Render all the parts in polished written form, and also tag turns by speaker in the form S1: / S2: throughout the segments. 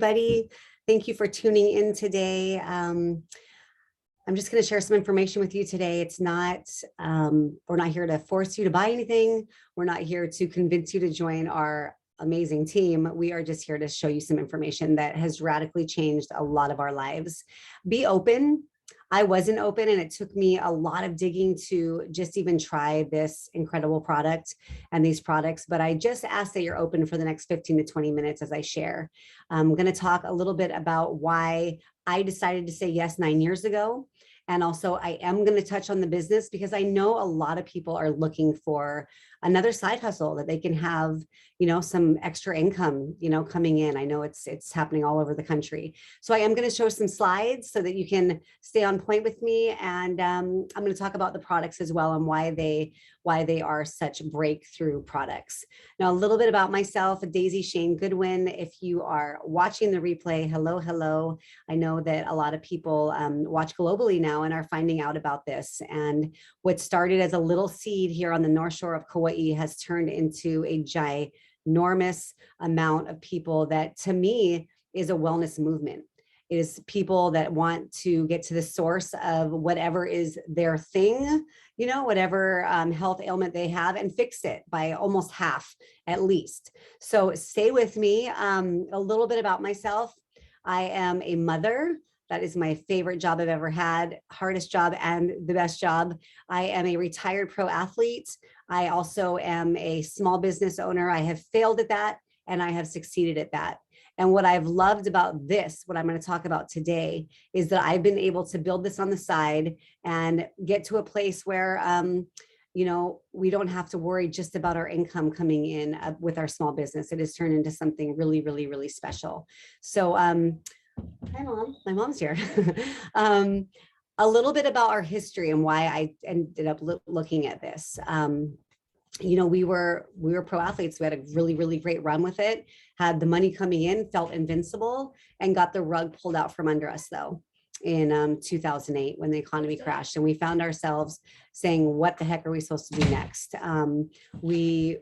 S1: Buddy, thank you for tuning in today. I'm just going to share some information with you today. It's not, we're not here to force you to buy anything. We're not here to convince you to join our amazing team. We are just here to show you some information that has radically changed a lot of our lives. Be open. I wasn't open, and it took me a lot of digging to just even try this incredible product and these products. But I just ask that you're open for the next 15 to 20 minutes as I share. I'm going to talk a little bit about why I decided to say yes 9 years ago. And also I am going to touch on the business because I know a lot of people are looking for another side hustle that they can have, some extra income, coming in. I know it's happening all over the country. So I am going to show some slides so that you can stay on point with me. And I'm going to talk about the products as well and why they are such breakthrough products. Now, a little bit about myself, Daize Shayne Goodwin. If you are watching the replay, hello. I know that a lot of people watch globally now and are finding out about this. And what started as a little seed here on the North Shore of Kauai has turned into a ginormous amount of people that, to me, is a wellness movement. It is people that want to get to the source of whatever is their thing, whatever health ailment they have, and fix it by almost half at least. So stay with me. A little bit about myself. I am a mother. That is my favorite job I've ever had, hardest job and the best job. I am a retired pro athlete. I also am a small business owner. I have failed at that and I have succeeded at that. And what I've loved about this, what I'm going to talk about today, is that I've been able to build this on the side and get to a place where, we don't have to worry just about our income coming in with our small business. It has turned into something really, really, really special. So, hi, Mom. My mom's here. A little bit about our history and why I ended up looking at this. We were pro athletes. We had a really, really great run with it, had the money coming in, felt invincible, and got the rug pulled out from under us, though, in 2008 when the economy crashed. And we found ourselves saying, what the heck are we supposed to do next? We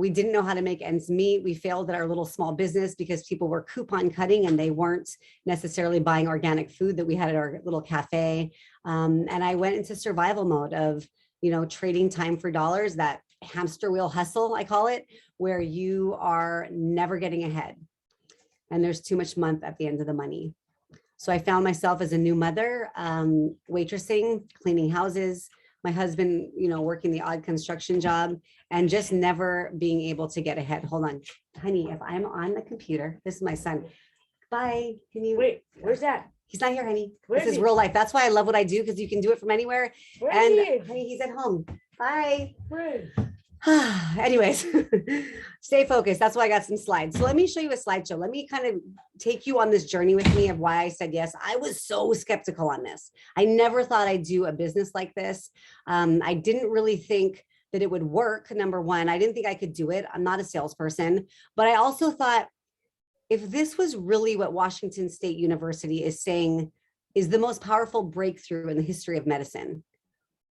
S1: didn't know how to make ends meet. We failed at our little small business because people were coupon cutting and they weren't necessarily buying organic food that we had at our little cafe. And I went into survival mode of, trading time for dollars, that hamster wheel hustle, I call it, where you are never getting ahead. And there's too much month at the end of the money. So I found myself as a new mother, waitressing, cleaning houses, my husband, working the odd construction job, and just never being able to get ahead. Hold on, honey, if I'm on the computer, this is my son. Bye. Can you
S2: wait? Where's that?
S1: He's not here, honey. This is real life. That's why I love what I do, because you can do it from anywhere. And honey, he's at home. Bye. Anyways, stay focused. That's why I got some slides. So let me show you a slideshow. Let me kind of take you on this journey with me of why I said yes. I was so skeptical on this. I never thought I'd do a business like this. I didn't really think that it would work. Number one, I didn't think I could do it. I'm not a salesperson, but I also thought, if this was really what Washington State University is saying is the most powerful breakthrough in the history of medicine,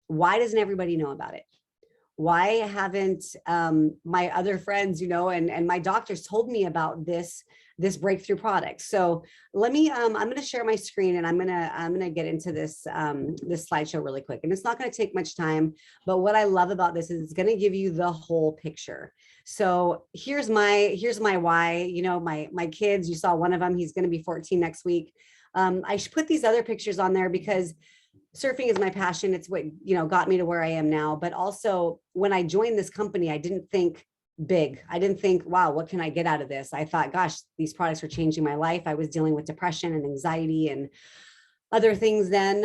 S1: why doesn't everybody know about it? Why haven't my other friends, and my doctors told me about this breakthrough product? So let me, I'm going to share my screen, and I'm going to get into this this slideshow really quick. And it's not going to take much time, but what I love about this is it's going to give you the whole picture. So here's my why. My kids, you saw one of them, he's going to be 14 next week. I should put these other pictures on there because surfing is my passion. It's what, got me to where I am now. But also when I joined this company, I didn't think big. I didn't think, wow, what can I get out of this? I thought, gosh, these products are changing my life. I was dealing with depression and anxiety and other things then.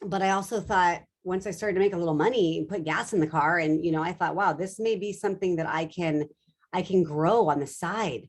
S1: But I also thought, once I started to make a little money and put gas in the car, and, I thought, wow, this may be something that I can grow on the side,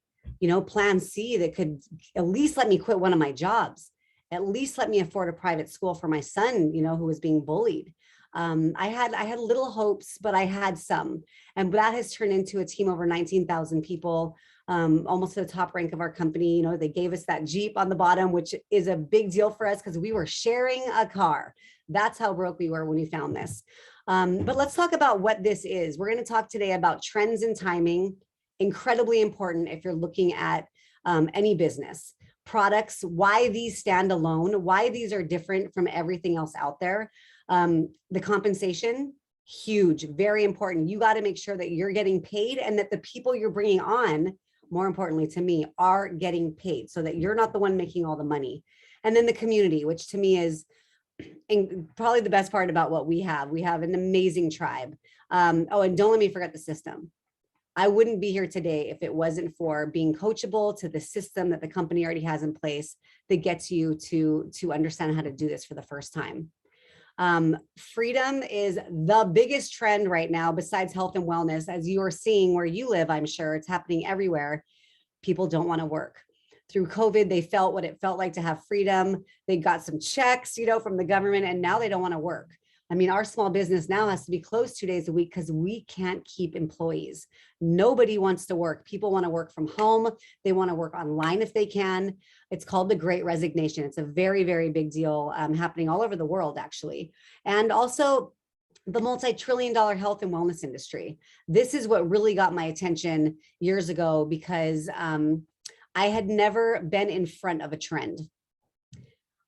S1: plan C that could at least let me quit one of my jobs. At least let me afford a private school for my son, who was being bullied. I had little hopes, but I had some, and that has turned into a team over 19,000 people, almost to the top rank of our company. They gave us that Jeep on the bottom, which is a big deal for us because we were sharing a car. That's how broke we were when we found this. But let's talk about what this is. We're going to talk today about trends and timing, incredibly important if you're looking at any business. Products, why these stand alone, why these are different from everything else out there. The compensation, huge, very important. You got to make sure that you're getting paid and that the people you're bringing on, more importantly to me, are getting paid so that you're not the one making all the money. And then the community, which to me is probably the best part about what we have. We have an amazing tribe. Oh, and don't let me forget the system. I wouldn't be here today if it wasn't for being coachable to the system that the company already has in place that gets you to understand how to do this for the first time. Freedom is the biggest trend right now besides health and wellness. As you are seeing where you live, I'm sure it's happening everywhere. People don't want to work. Through COVID, they felt what it felt like to have freedom. They got some checks, from the government, and now they don't want to work. I mean, our small business now has to be closed 2 days a week because we can't keep employees. Nobody wants to work. People want to work from home. They want to work online if they can. It's called the Great Resignation. It's a very, very big deal happening all over the world, actually. And also the multi-trillion-dollar health and wellness industry. This is what really got my attention years ago because I had never been in front of a trend.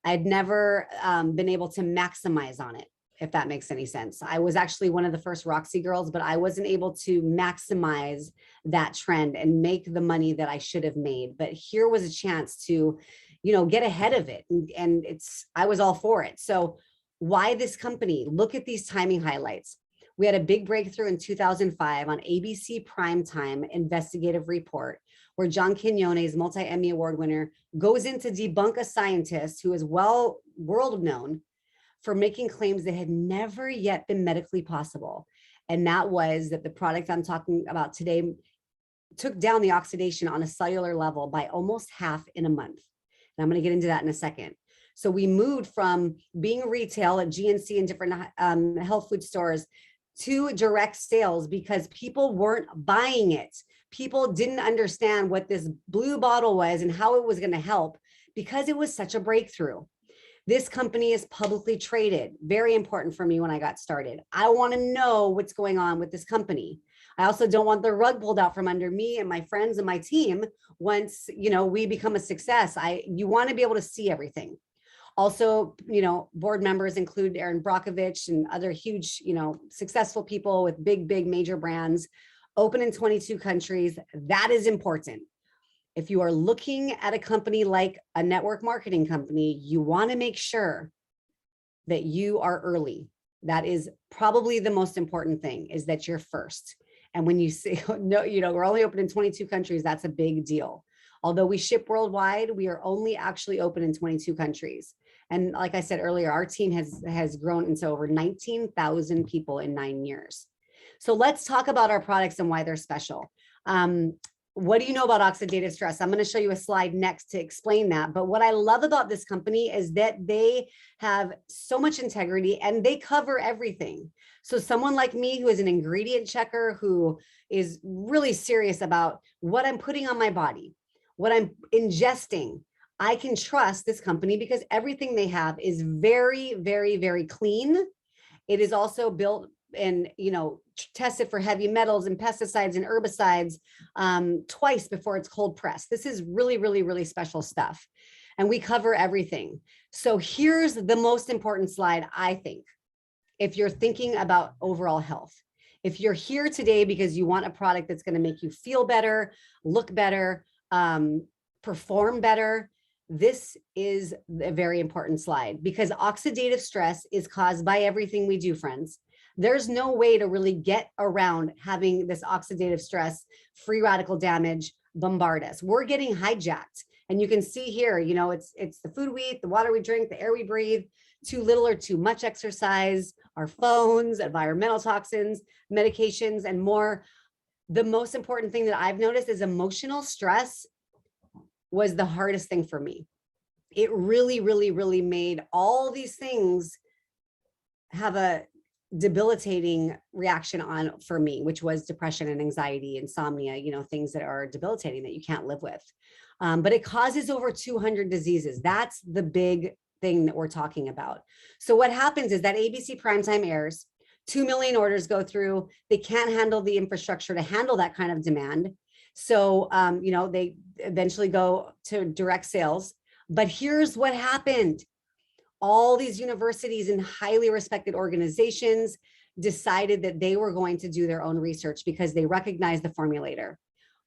S1: I had never been able to maximize on it, if that makes any sense. I was actually one of the first Roxy girls, but I wasn't able to maximize that trend and make the money that I should have made. But here was a chance to, get ahead of it. And I was all for it. So why this company? Look at these timing highlights. We had a big breakthrough in 2005 on ABC Primetime Investigative Report, where John Quinones, multi-Emmy Award winner, goes in to debunk a scientist who is world known for making claims that had never yet been medically possible. And that was that the product I'm talking about today took down the oxidation on a cellular level by almost half in a month. And I'm going to get into that in a second. So we moved from being retail at GNC and different health food stores to direct sales because people weren't buying it. People didn't understand what this blue bottle was and how it was going to help because it was such a breakthrough. This company is publicly traded. Very important for me when I got started. I want to know what's going on with this company. I also don't want the rug pulled out from under me and my friends and my team once, we become a success. You want to be able to see everything. Also, board members include Aaron Brockovich and other huge, successful people with big major brands, open in 22 countries. That is important. If you are looking at a company like a network marketing company, you want to make sure that you are early. That is probably the most important thing, is that you're first. And when you say, no, we're only open in 22 countries, that's a big deal. Although we ship worldwide, we are only actually open in 22 countries. And like I said earlier, our team has grown into over 19,000 people in 9 years. So let's talk about our products and why they're special. What do you know about oxidative stress? I'm going to show you a slide next to explain that. But what I love about this company is that they have so much integrity and they cover everything. So someone like me who is an ingredient checker, who is really serious about what I'm putting on my body, what I'm ingesting, I can trust this company because everything they have is very, very, very clean. It is also built and, tested for heavy metals and pesticides and herbicides twice before it's cold pressed. This is really, really, really special stuff. And we cover everything. So here's the most important slide, I think, if you're thinking about overall health. If you're here today because you want a product that's going to make you feel better, look better, perform better, this is a very important slide because oxidative stress is caused by everything we do, friends. There's no way to really get around having this oxidative stress, free radical damage, bombard us. We're getting hijacked. And you can see here, it's the food we eat, the water we drink, the air we breathe, too little or too much exercise, our phones, environmental toxins, medications, and more. The most important thing that I've noticed is emotional stress was the hardest thing for me. It really, really, really made all these things have a debilitating reaction on for me, which was depression and anxiety, insomnia, things that are debilitating that you can't live with. But it causes over 200 diseases. That's the big thing that we're talking about. So what happens is that ABC Primetime airs, 2 million orders go through. They can't handle the infrastructure to handle that kind of demand. So, you know, they eventually go to direct sales. But here's what happened. All these universities and highly respected organizations decided that they were going to do their own research because they recognized the formulator.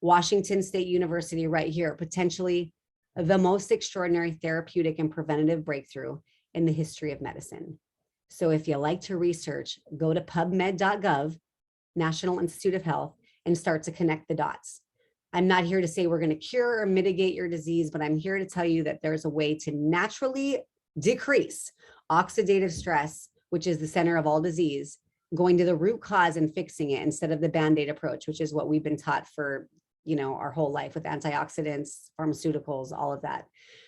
S1: Washington State University right here, potentially the most extraordinary therapeutic and preventative breakthrough in the history of medicine. So if you like to research, go to pubmed.gov, National Institute of Health, and start to connect the dots. I'm not here to say we're going to cure or mitigate your disease, but I'm here to tell you that there's a way to naturally decrease oxidative stress, which is the center of all disease, going to the root cause and fixing it instead of the Band-Aid approach, which is what we've been taught for, you know, our whole life with antioxidants, pharmaceuticals, all of that.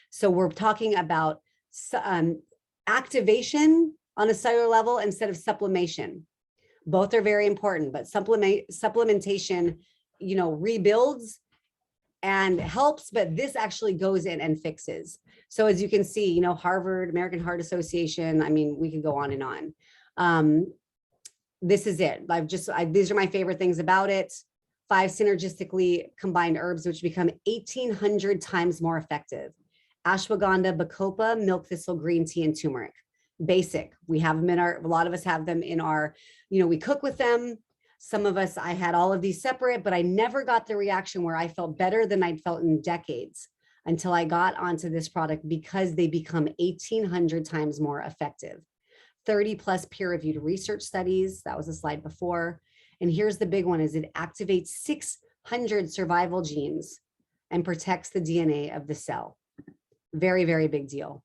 S1: So we're talking about activation on a cellular level instead of supplementation. Both are very important, but supplementation, you know, rebuilds and helps, but this actually goes in and fixes. So as you can see, you know, Harvard, American Heart Association, I mean, we could go on and on. This is it. These are my favorite things about it. 5 synergistically combined herbs, which become 1,800 times more effective. Ashwagandha, bacopa, milk thistle, green tea, and turmeric. Basic. We have them in our, a lot of us have them in our, you know, we cook with them. Some of us, I had all of these separate, but I never got the reaction where I felt better than I'd felt in decades until I got onto this product because they become 1,800 times more effective. 30 plus peer-reviewed research studies. That was a slide before. And here's the big one is it activates 600 survival genes and protects the DNA of the cell. Very, very big deal.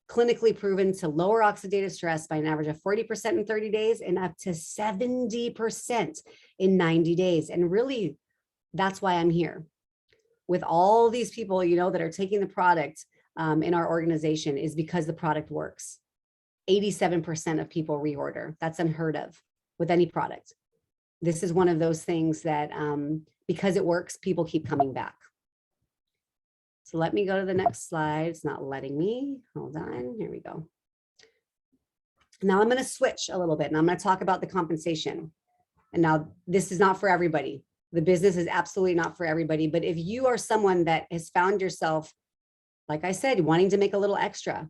S1: Clinically proven to lower oxidative stress by an average of 40% in 30 days and up to 70% in 90 days. And really, that's why I'm here. With all these people, you know, that are taking the product in our organization is because the product works. 87% of people reorder. That's unheard of with any product. This is one of those things that because it works, people keep coming back. So let me go to the next slide. It's not letting me. Hold on. Here we go. Now I'm going to switch a little bit and I'm going to talk about the compensation. And now this is not for everybody. The business is absolutely not for everybody. But if you are someone that has found yourself, like I said, wanting to make a little extra,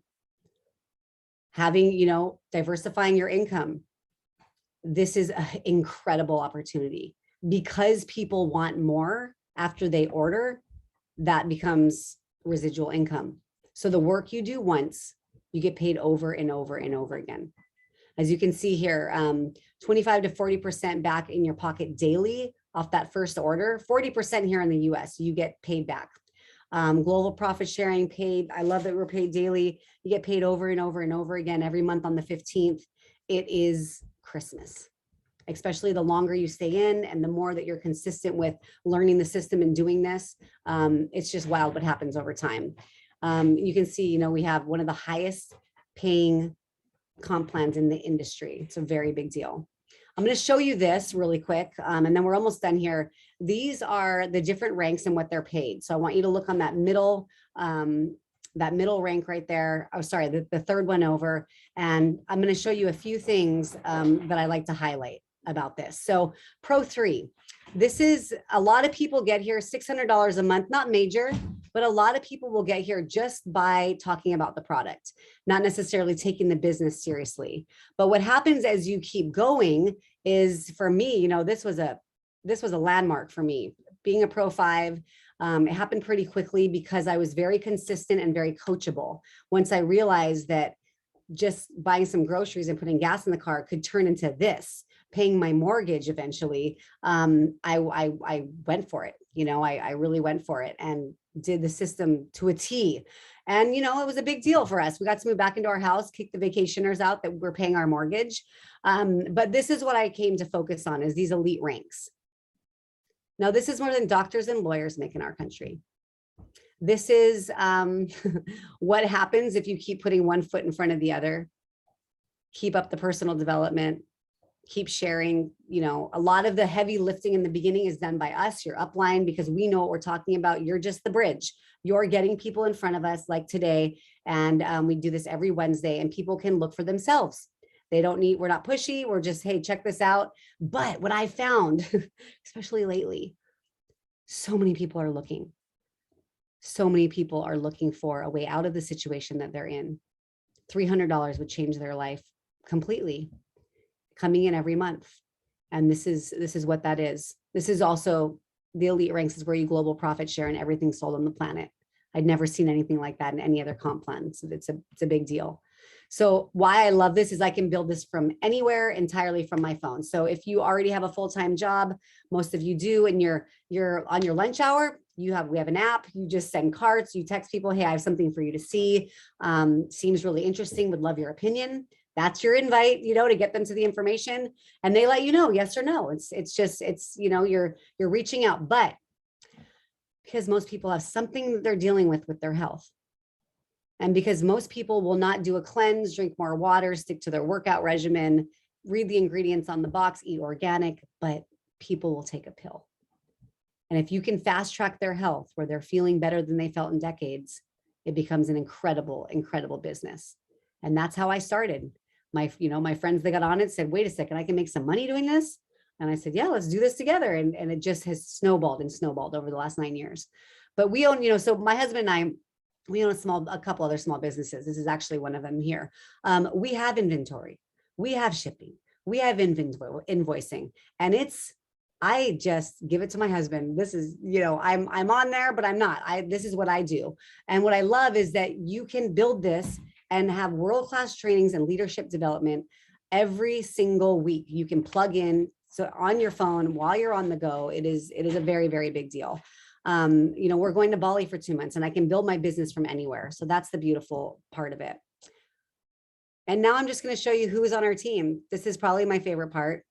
S1: having, you know, diversifying your income, this is an incredible opportunity because people want more after they order. That becomes residual income. So the work you do once, you get paid over and over and over again. As you can see here, 25 to 40% back in your pocket daily off that first order, 40% here in the US, you get paid back. Global profit sharing paid. I love that we're paid daily. You get paid over and over and over again every month on the 15th. It is Christmas. Especially the longer you stay in and the more that you're consistent with learning the system and doing this, it's just wild what happens over time. You can see, you know, we have one of the highest paying comp plans in the industry. It's a very big deal. I'm going to show you this really quick, and then we're almost done here. These are the different ranks and what they're paid. So I want you to look on that middle rank right there. Oh, sorry, the third one over. And I'm going to show you a few things that I like to highlight about this. So Pro 3, this is a lot of people get here $600 a month, not major, but a lot of people will get here just by talking about the product, not necessarily taking the business seriously. But what happens as you keep going is, for me, you know, this was a landmark for me. Being a Pro 5, it happened pretty quickly because I was very consistent and very coachable. Once I realized that just buying some groceries and putting gas in the car could turn into this, paying my mortgage eventually, I went for it. You know, I really went for it and did the system to a T. And, you know, it was a big deal for us. We got to move back into our house, kick the vacationers out that were paying our mortgage. But this is what I came to focus on, is these elite ranks. Now, this is more than doctors and lawyers make in our country. This is what happens if you keep putting one foot in front of the other, keep up the personal development, keep sharing. You know, a lot of the heavy lifting in the beginning is done by us, your upline, because we know what we're talking about. You're just the bridge. You're getting people in front of us like today. And we do this every Wednesday and people can look for themselves. They don't need, we're not pushy. We're just, hey, check this out. But what I found, especially lately, So many people are looking. So many people are looking for a way out of the situation that they're in. $300 would change their life completely, coming in every month. And this is what that is. This is also the elite ranks, is where you global profit share and everything sold on the planet. I'd never seen anything like that in any other comp plan. So it's a big deal. So why I love this is I can build this from anywhere, entirely from my phone. So if you already have a full-time job, most of you do, and you're on your lunch hour, we have an app, you just send cards, you text people, hey, I have something for you to see. Seems really interesting, would love your opinion. That's your invite, to get them to the information, and they let you know, yes or no. It's you're reaching out, but because most people have something that they're dealing with their health. And because most people will not do a cleanse, drink more water, stick to their workout regimen, read the ingredients on the box, eat organic, but people will take a pill. And if you can fast track their health where they're feeling better than they felt in decades, it becomes an incredible, incredible business. And that's how I started. My friends that got on it said, wait a second, I can make some money doing this. And I said, yeah, let's do this together. And it just has snowballed over the last 9 years. But we own, so my husband and I, we own a couple other small businesses. This is actually one of them here. We have inventory, we have shipping, we have invoicing, and I just give it to my husband. This is, I'm on there, but I'm not. This is what I do. And what I love is that you can build this and have world-class trainings and leadership development every single week. You can plug in, so on your phone while you're on the go. It is a very, very big deal. We're going to Bali for 2 months, and I can build my business from anywhere. So that's the beautiful part of it. And now I'm just going to show you who is on our team. This is probably my favorite part.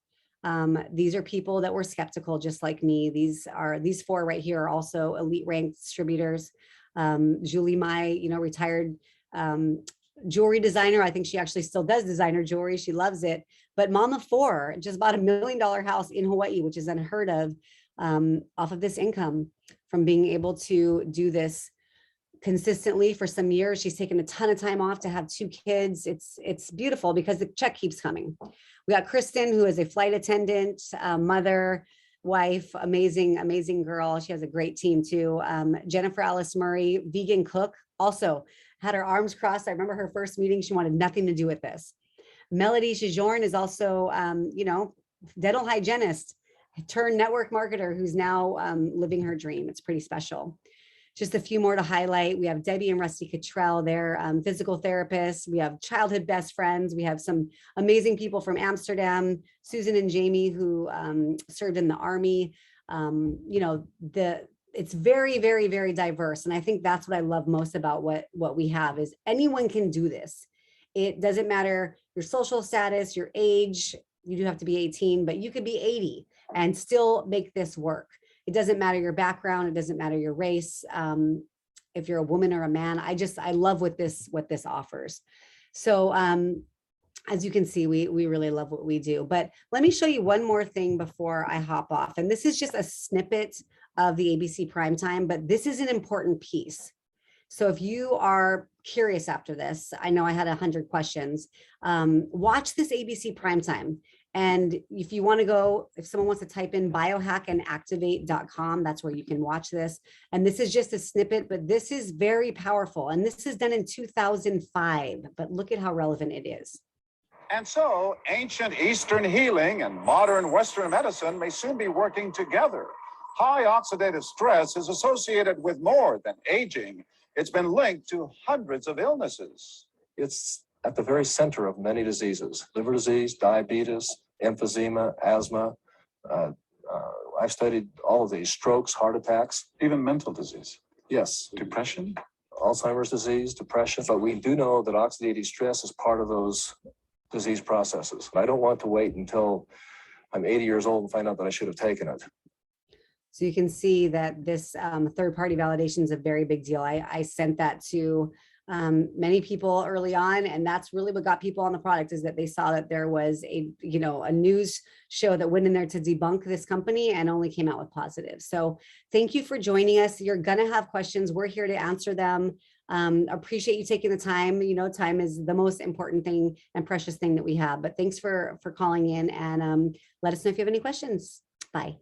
S1: These are people that were skeptical, just like me. These four right here are also elite ranked distributors. Julie, my, retired jewelry designer. I think she actually still does designer jewelry. She loves it. But mom of four just bought $1 million house in Hawaii, which is unheard of, off of this income from being able to do this consistently for some years. She's taken a ton of time off to have 2 kids. It's beautiful because the check keeps coming. We got Kristen, who is a flight attendant, mother, wife, amazing girl. She has a great team too. Jennifer Alice Murray, vegan cook, also had her arms crossed. I remember her first meeting. She wanted nothing to do with this. Melody Shijorn is also, dental hygienist turned network marketer who's now living her dream. It's pretty special. Just a few more to highlight. We have Debbie and Rusty Cottrell, they're physical therapists. We have childhood best friends. We have some amazing people from Amsterdam, Susan and Jamie, who served in the Army. It's very, very, very diverse. And I think that's what I love most about what we have is anyone can do this. It doesn't matter your social status, your age. You do have to be 18, but you could be 80 and still make this work. It doesn't matter your background. It doesn't matter your race. If you're a woman or a man, I love what this offers. So as you can see, we really love what we do. But let me show you one more thing before I hop off. And this is just a snippet of the ABC Primetime, but this is an important piece. So if you are curious after this, I know I had 100 questions, watch this ABC Primetime. And if you want to go, if someone wants to type in biohackandactivate.com, that's where you can watch this. And this is just a snippet, but this is very powerful. And this is done in 2005, but look at how relevant it is.
S2: And so ancient Eastern healing and modern Western medicine may soon be working together. High oxidative stress is associated with more than aging. It's been linked to hundreds of illnesses.
S3: It's at the very center of many diseases: liver disease, diabetes, emphysema, asthma. I've studied all of these: strokes, heart attacks,
S2: Even mental disease.
S3: yes,
S2: Depression?
S3: Alzheimer's disease, depression. But we do know that oxidative stress is part of those disease processes. I don't want to wait until I'm 80 years old and find out that I should have taken it.
S1: So you can see that this third-party validation is a very big deal. I sent that to many people early on, and that's really what got people on the product, is that they saw that there was a news show that went in there to debunk this company and only came out with positive. So thank you for joining us. You're gonna have questions. We're here to answer them. Appreciate you taking the time. Time is the most important thing and precious thing that we have. But thanks for calling in, and let us know if you have any questions. Bye.